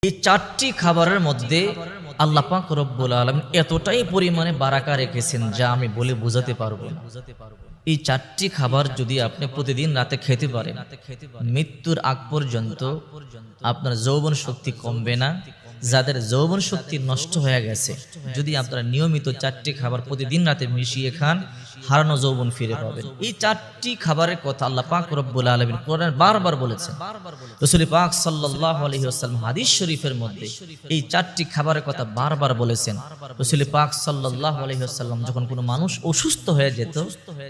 এই চারটি খাবারের মধ্যে আল্লাহ পাক রব্বুল আলামিন এতটাই পরিমাণে বারাকা রেখেছেন যা আমি বলে বোঝাতে পারবো না। এই চারটি খাবার যদি আপনি প্রতিদিন রাতে খেতে পারেন, মৃত্যুর আগ পর্যন্ত আপনার যৌবন শক্তি কমবে না। যাদের যৌবন শক্তি নষ্ট হয়ে গেছে, যদি আপনারা নিয়মিত চারটি খাবার প্রতিদিন রাতে মিশিয়ে খান, হারানো যৌবন ফিরে পাবেন। এই চারটি খাবারের কথা আল্লাহ পাক রব্বুল আলামিন কোরআনে বারবার বলেছেন। রাসূল পাক সাল্লাল্লাহু আলাইহি ওয়াসাল্লাম হাদিস শরীফের মধ্যে এই চারটি খাবারের কথা বারবার বলেছেন। রাসূল পাক সাল্লাল্লাহু আলাইহি ওয়াসাল্লাম যখন কোনো মানুষ অসুস্থ হয়ে যেত,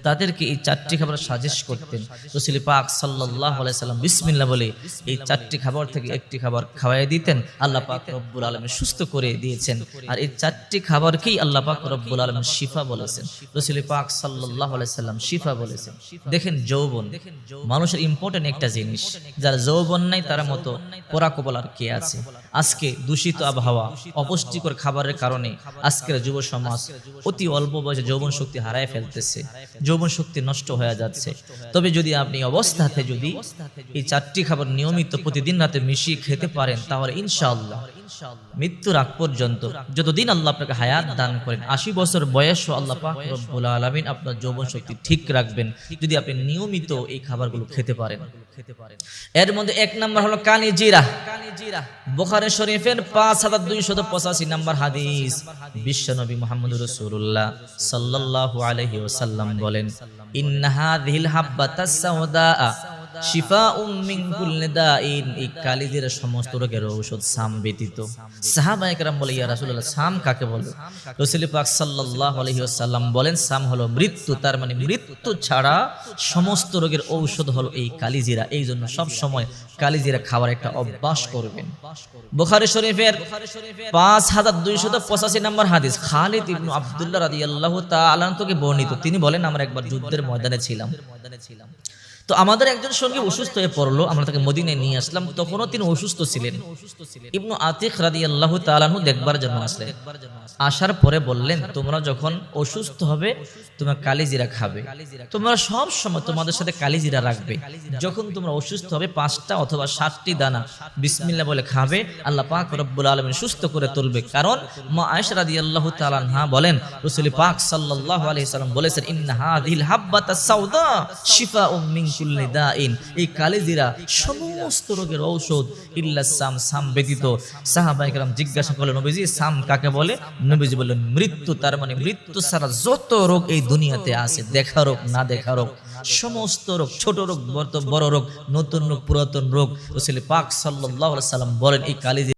তাদেরকে এই চারটি খাবার সাজেস্ট করতেন। রাসূল পাক সাল্লাল্লাহু আলাইহি ওয়াসাল্লাম বিসমিল্লাহ বলে এই চারটি খাবার থেকে একটি খাবার খাওয়াই দিতেন। আল্লাহ পাক রব্বুল আলামিন সুস্থ করে দিয়েছেন। আর এই চারটি খাবারকেই আল্লাহ পাক রব্বুল আলামিন শিফা বলেছেন। রাসূল পাক সাল্লাল্লাহু আলাইহি ওয়াসাল্লাম শিফা বলেছেন। দেখেন, যৌবন মানুষের ইম্পর্টেন্ট একটা জিনিস। যারা যৌবন নাই তার মতো পোড়া কপাল আর কে আছে? আজকে দূষিত আবহাওয়া, অপুষ্টিকর খাবারের কারণে আজকের যুব সমাজ অতি অল্প বয়সে যৌবন শক্তি হারায় ফেলতেছে, যৌবন শক্তি নষ্ট হয়ে যাচ্ছে। তবে যদি আপনি অবস্থাতে যদি এই চারটি খাবার নিয়মিত প্রতিদিন রাতে মিশিয়ে খেতে পারেন, তাহলে ইনশাআল্লাহ মৃত্যুর আগ পর্যন্ত যতদিন আল্লাহ আপনাকে হায়াত দান করেন, 80 বছর বয়সও আল্লাহ পাক রব্বুল আলামিন আপনার যৌবন শক্তি ঠিক রাখবেন, যদি আপনি নিয়মিত এই খাবারগুলো খেতে পারেন। এর মধ্যে এক নাম্বার হলো কানি জিরা। বুখারী শরীফের 5285 নাম্বার হাদিস, বিশ্বনবী মুহাম্মদুর রাসূলুল্লাহ সাল্লাল্লাহু আলাইহি ওয়াসাল্লাম বলেন, ইন্না হাযিহিল হাব্বাতাস সাওদা শিফাউম মিন কুল্লি দাইন। এই কালিজিরা সমস্ত রোগের ঔষধ, সাম ব্যতীত। সাহাবায়ে কেরাম বলে, ইয়া রাসূলুল্লাহ, সাম কাকে বলে? রাসূল পাক সাল্লাল্লাহু আলাইহি ওয়াসাল্লাম বলেন, সাম হলো মৃত্যু। তার মানে মৃত্যু ছাড়া সমস্ত রোগের ঔষধ হলো এই কালিজিরা। এই জন্য সব সময় কালিজিরা খাওয়ার একটা অভ্যাস করবেন। বুখারী শরীফের 5285 নম্বর হাদিস, খালিদ ইবনে আব্দুল্লাহ রাদিয়াল্লাহু তাআলা থেকে বর্ণিত। তিনি বলেন, আমরা একবার যুদ্ধের ময়দানে ছিলাম। তো আমাদের একজন সঙ্গী অসুস্থ হয়ে পড়লো, আমরা তাকে মদিনায় নিয়ে আসলাম। তখনও তিনি অসুস্থ ছিলেন। ইবনু আতিক রাদিয়াল্লাহু তাআলা আনহু দেখবার জন্য আসলেন। আসার পরে বললেন, তোমরা যখন অসুস্থ হবে তোমরা কালিজিরা খাবে, তোমরা সব সময় তোমাদের সাথে কালিজিরা রাখবে। যখন তোমরা অসুস্থ হবে 5টা অথবা 7টি দানা বিসমিল্লাহ বলে খাবে, আল্লাহ পাক রব্বুল আলামিন সুস্থ করে তুলবে। কারণ মা আয়েশা রাদিয়াল্লাহু তাআলা আনহা বলেন, রাসূল পাক সাল্লাল্লাহু আলাইহি ওয়াসাল্লাম বলেছেন, ইন্না হাযিহিল হাব্বাতাস সাওদা শিফাউম মিন কুল্লি দাইন। এই কালিজিরা সমস্ত রোগের ঔষধ, ইল্লা সাম, সাম ব্যতীত। সাহাবায়ে কেরাম জিজ্ঞাসা করলেন, নবীজি সাম কাকে বলে? নবীজি বললেন, মৃত্যু। তার মানে মৃত্যু ছাড়া যত রোগ এই দুনিয়াতে আছে, দেখা রোগ না দেখা রোগ, সমস্ত রোগ, ছোট রোগ বড় রোগ, নতুন রোগ পুরাতন রোগ, রাসূল পাক সাল্লাল্লাহু আলাইহি ওয়াসাল্লাম বলেন এই কালিজিরা